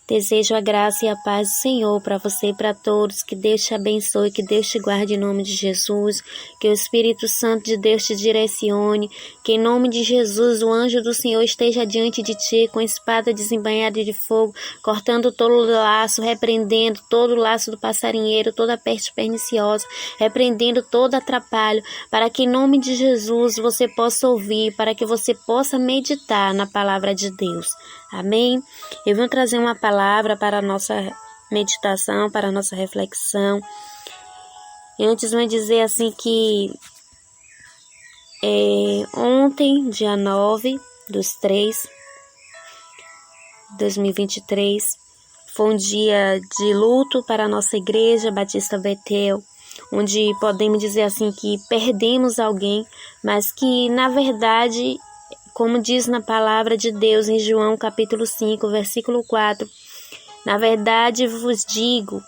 Desejo a graça e a paz do Senhor para você e para todos. Que Deus te abençoe, que Deus te guarde em nome de Jesus. Que o Espírito Santo de Deus te direcione. Que em nome de Jesus o anjo do Senhor esteja diante de ti com espada desembainhada de fogo, cortando todo o laço, repreendendo todo o laço do passarinheiro, toda peste perniciosa, repreendendo todo atrapalho, para que em nome de Jesus você possa ouvir, para que você possa meditar na palavra de Deus. Amém? Eu vou trazer uma palavra para a nossa meditação, para a nossa reflexão. E antes vou dizer assim que ontem, dia 9/3/2023, foi um dia de luto para a nossa igreja Batista Betel, onde podemos dizer assim que perdemos alguém, mas que na verdade, como diz na palavra de Deus em João capítulo 5, versículo 4, na verdade vos digo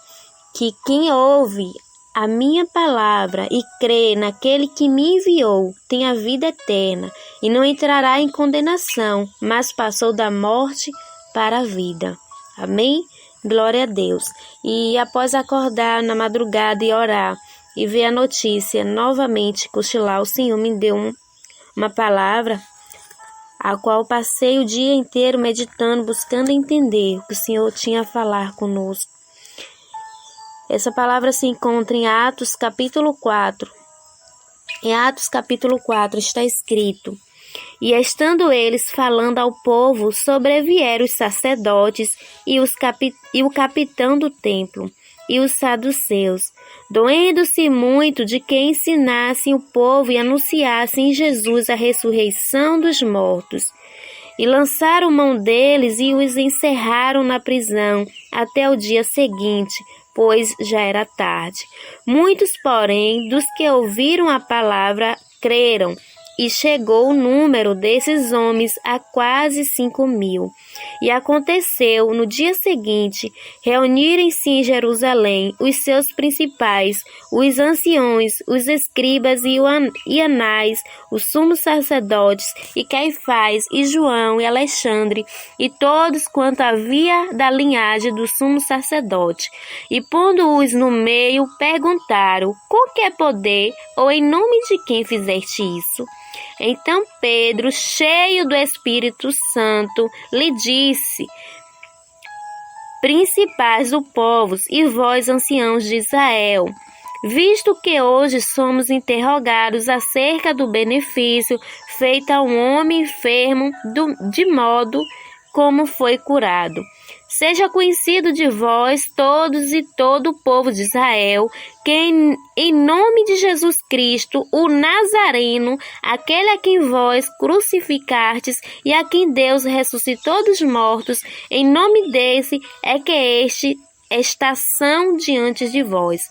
que quem ouve a minha palavra e crê naquele que me enviou tem a vida eterna e não entrará em condenação, mas passou da morte para a vida. Amém? Glória a Deus. E após acordar na madrugada e orar e ver a notícia, novamente cochilar, o Senhor me deu uma palavra a qual passei o dia inteiro meditando, buscando entender o que o Senhor tinha a falar conosco. Essa palavra se encontra em Atos capítulo 4. Em Atos capítulo 4 está escrito: E estando eles falando ao povo, sobrevieram os sacerdotes e o capitão do templo e os saduceus, doendo-se muito de que ensinassem o povo e anunciassem em Jesus a ressurreição dos mortos. E lançaram mão deles e os encerraram na prisão até o dia seguinte, pois já era tarde. Muitos, porém, dos que ouviram a palavra creram, e chegou o número desses homens a quase 5.000. E aconteceu, no dia seguinte, reunirem-se em Jerusalém os seus principais, os anciões, os escribas e Anás, os sumos sacerdotes, e Caifás, e João, e Alexandre, e todos quanto havia da linhagem do sumo sacerdote. E pondo-os no meio, perguntaram: com que poder, ou em nome de quem fizeste isso? Então Pedro, cheio do Espírito Santo, lhe disse: Principais do povo e vós, anciãos de Israel, visto que hoje somos interrogados acerca do benefício feito a um homem enfermo, de modo como foi curado. Seja conhecido de vós todos e todo o povo de Israel, que em nome de Jesus Cristo, o Nazareno, aquele a quem vós crucificastes e a quem Deus ressuscitou dos mortos, em nome desse é que está são diante de vós.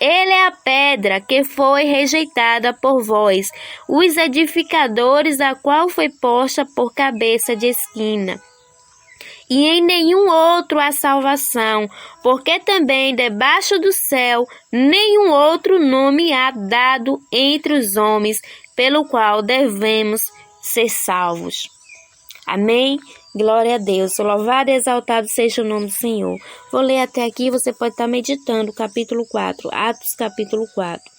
Ele é a pedra que foi rejeitada por vós, os edificadores, a qual foi posta por cabeça de esquina. E em nenhum outro há salvação, porque também debaixo do céu nenhum outro nome há dado entre os homens, pelo qual devemos ser salvos. Amém? Glória a Deus. Louvado e exaltado seja o nome do Senhor. Vou ler até aqui, você pode estar meditando, capítulo 4, Atos capítulo 4.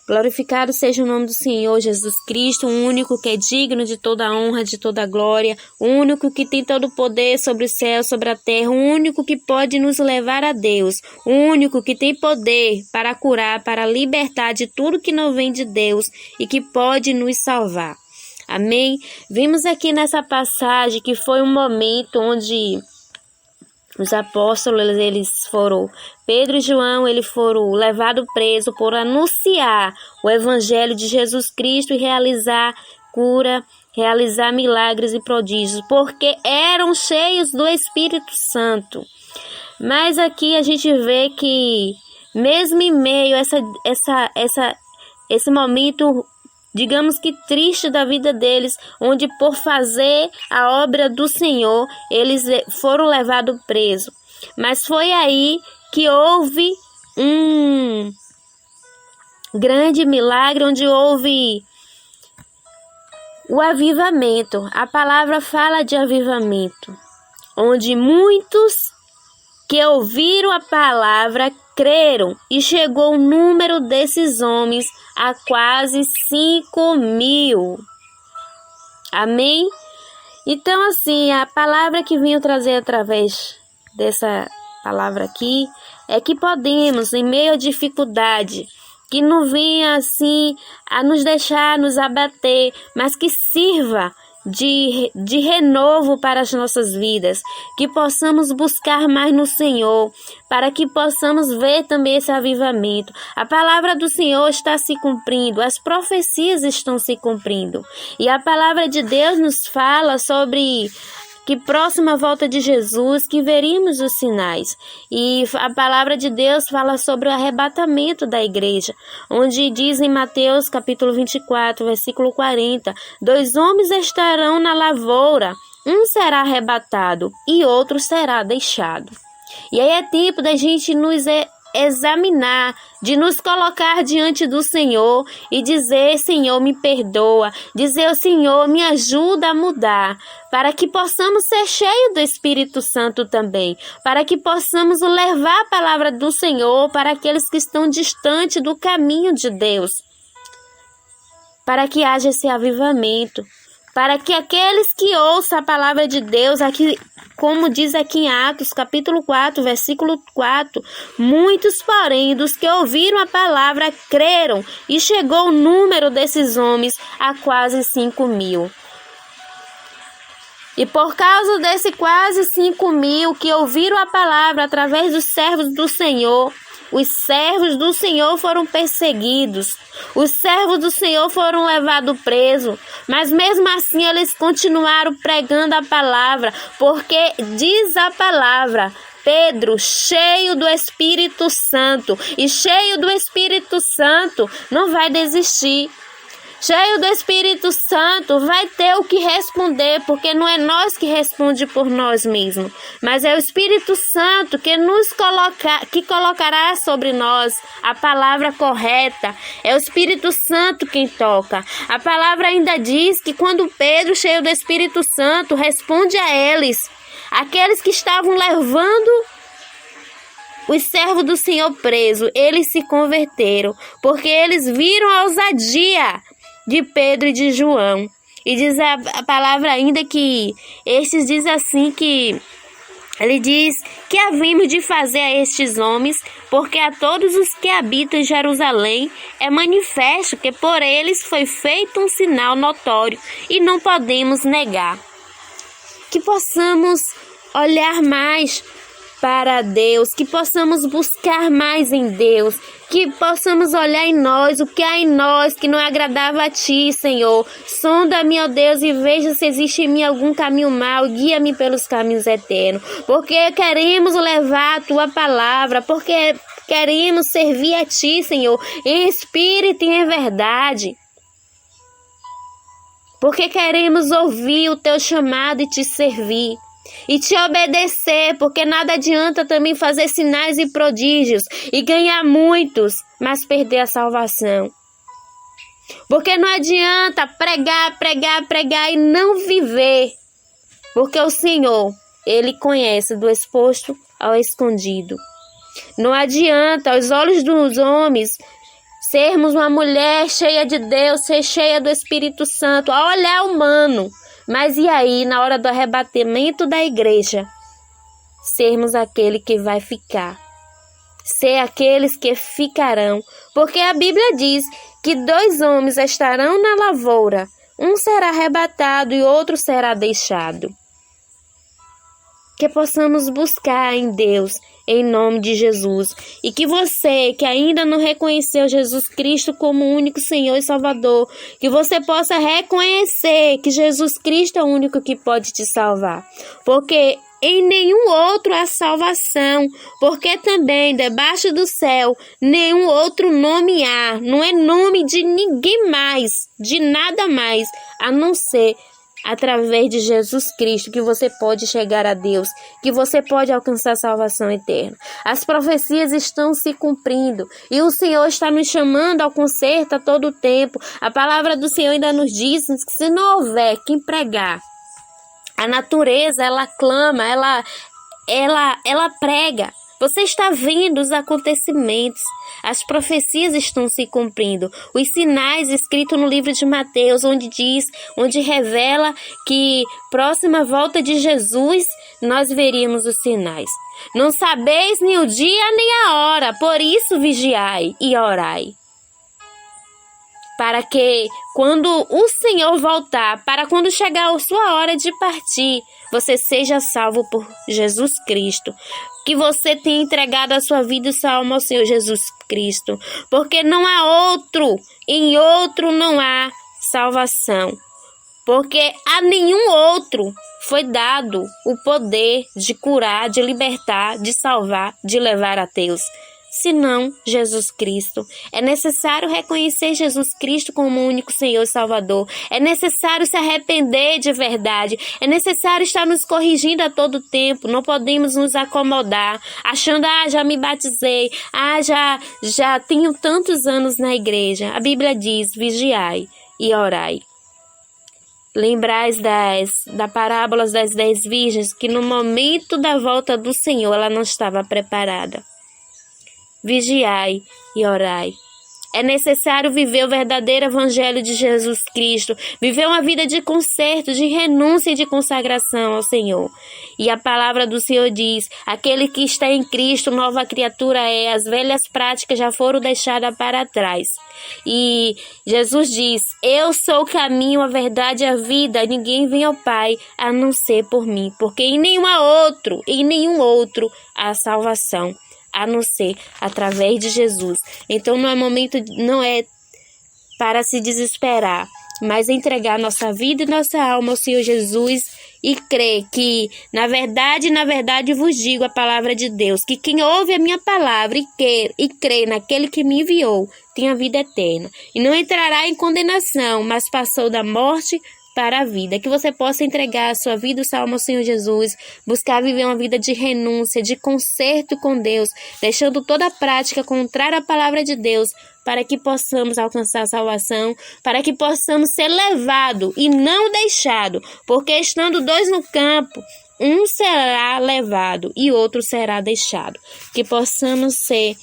Glorificado seja o nome do Senhor Jesus Cristo, o único que é digno de toda a honra, de toda a glória, o único que tem todo o poder sobre o céu, sobre a terra, o único que pode nos levar a Deus, o único que tem poder para curar, para libertar de tudo que não vem de Deus e que pode nos salvar. Amém? Vimos aqui nessa passagem que foi um momento onde os apóstolos, Pedro e João, eles foram levados presos por anunciar o evangelho de Jesus Cristo e realizar cura, realizar milagres e prodígios, porque eram cheios do Espírito Santo. Mas aqui a gente vê que, mesmo em meio a esse momento, digamos que triste da vida deles, onde por fazer a obra do Senhor, eles foram levados presos. Mas foi aí que houve um grande milagre, onde houve o avivamento. A palavra fala de avivamento, onde muitos que ouviram a palavra creram, e chegou o número desses homens a quase 5.000. Amém? Então, assim, a palavra que vim trazer através dessa palavra aqui é que podemos, em meio à dificuldade, que não venha assim a nos deixar nos abater, mas que sirva de renovo para as nossas vidas, que possamos buscar mais no Senhor, para que possamos ver também esse avivamento. A palavra do Senhor está se cumprindo, as profecias estão se cumprindo, e a palavra de Deus nos fala sobre que próxima volta de Jesus, que veríamos os sinais. E a palavra de Deus fala sobre o arrebatamento da igreja, onde diz em Mateus capítulo 24, versículo 40, 2 homens estarão na lavoura, um será arrebatado e outro será deixado. E aí é tempo da gente nos examinar, de nos colocar diante do Senhor e dizer: Senhor, me perdoa, dizer: Senhor, me ajuda a mudar, para que possamos ser cheios do Espírito Santo também, para que possamos levar a palavra do Senhor para aqueles que estão distantes do caminho de Deus, para que haja esse avivamento, para que aqueles que ouçam a palavra de Deus, aqui, como diz aqui em Atos, capítulo 4, versículo 4, muitos, porém, dos que ouviram a palavra, creram, e chegou o número desses homens a quase 5.000. E por causa desse quase 5.000 que ouviram a palavra através dos servos do Senhor, os servos do Senhor foram perseguidos, os servos do Senhor foram levados presos, mas mesmo assim eles continuaram pregando a palavra, porque diz a palavra: Pedro, cheio do Espírito Santo, e cheio do Espírito Santo, não vai desistir. Cheio do Espírito Santo, vai ter o que responder, porque não é nós que responde por nós mesmos, mas é o Espírito Santo que colocará sobre nós a palavra correta. É o Espírito Santo quem toca. A palavra ainda diz que quando Pedro, cheio do Espírito Santo, responde a eles, aqueles que estavam levando os servos do Senhor presos, eles se converteram, porque eles viram a ousadia de Pedro e de João. E diz a palavra ainda que estes diz assim, que ele diz: que havemos de fazer a estes homens, porque a todos os que habitam em Jerusalém é manifesto que por eles foi feito um sinal notório e não podemos negar. Que possamos olhar mais para Deus, que possamos buscar mais em Deus, que possamos olhar em nós, o que há em nós que não agradava a Ti, Senhor. Sonda-me, ó Deus, e veja se existe em mim algum caminho mau, guia-me pelos caminhos eternos, porque queremos levar a Tua palavra, porque queremos servir a Ti, Senhor, em espírito e em verdade, porque queremos ouvir o Teu chamado e Te servir e Te obedecer, porque nada adianta também fazer sinais e prodígios e ganhar muitos, mas perder a salvação. Porque não adianta pregar e não viver, porque o Senhor, Ele conhece do exposto ao escondido. Não adianta aos olhos dos homens sermos uma mulher cheia de Deus, ser cheia do Espírito Santo, a olhar humano. Mas e aí, na hora do arrebatamento da igreja, sermos aquele que vai ficar, ser aqueles que ficarão, porque a Bíblia diz que 2 homens estarão na lavoura, um será arrebatado e outro será deixado. Que possamos buscar em Deus, em nome de Jesus, e que você que ainda não reconheceu Jesus Cristo como único Senhor e Salvador, que você possa reconhecer que Jesus Cristo é o único que pode te salvar, porque em nenhum outro há salvação, porque também debaixo do céu nenhum outro nome há, não é nome de ninguém mais, de nada mais, a não ser através de Jesus Cristo, que você pode chegar a Deus, que você pode alcançar a salvação eterna. As profecias estão se cumprindo e o Senhor está nos chamando ao conserto a todo tempo. A palavra do Senhor ainda nos diz que se não houver quem pregar, a natureza, ela clama, ela prega. Você está vendo os acontecimentos, as profecias estão se cumprindo, os sinais escritos no livro de Mateus, onde revela que próxima volta de Jesus nós veríamos os sinais. Não sabeis nem o dia nem a hora, por isso vigiai e orai. Para que quando o Senhor voltar, para quando chegar a sua hora de partir, você seja salvo por Jesus Cristo. Que você tenha entregado a sua vida e sua alma ao Senhor Jesus Cristo. Porque não há outro, em outro não há salvação. Porque a nenhum outro foi dado o poder de curar, de libertar, de salvar, de levar a Deus. Senão Jesus Cristo. É necessário reconhecer Jesus Cristo como o único Senhor e Salvador. É necessário se arrepender de verdade. É necessário estar nos corrigindo a todo tempo. Não podemos nos acomodar, achando, já me batizei, já tenho tantos anos na igreja. A Bíblia diz, vigiai e orai. Lembrais da parábola das 10 virgens, que no momento da volta do Senhor ela não estava preparada. Vigiai e orai. É necessário viver o verdadeiro evangelho de Jesus Cristo, viver uma vida de conserto, de renúncia e de consagração ao Senhor. E a palavra do Senhor diz, aquele que está em Cristo, nova criatura é, as velhas práticas já foram deixadas para trás. E Jesus diz, eu sou o caminho, a verdade e a vida, ninguém vem ao Pai a não ser por mim, porque em nenhum outro há salvação, a não ser através de Jesus. Então não é para se desesperar, mas entregar nossa vida e nossa alma ao Senhor Jesus e crer que, na verdade vos digo a palavra de Deus, que quem ouve a minha palavra e crê naquele que me enviou, tem a vida eterna, e não entrará em condenação, mas passou da morte para a vida. Que você possa entregar a sua vida, o seu alma ao Senhor Jesus, buscar viver uma vida de renúncia, de conserto com Deus, deixando toda a prática contrária à palavra de Deus, para que possamos alcançar a salvação, para que possamos ser levados e não deixados, porque estando 2 no campo, um será levado e outro será deixado. Que possamos ser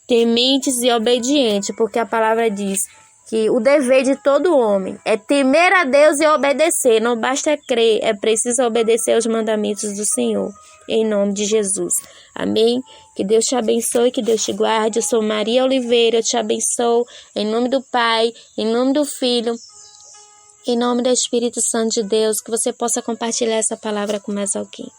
tementes e obedientes, porque a palavra diz que o dever de todo homem é temer a Deus e obedecer. Não basta crer, é preciso obedecer aos mandamentos do Senhor. Em nome de Jesus. Amém? Que Deus te abençoe, que Deus te guarde. Eu sou Maria Oliveira, eu te abençoo. Em nome do Pai, em nome do Filho, em nome do Espírito Santo de Deus. Que você possa compartilhar essa palavra com mais alguém.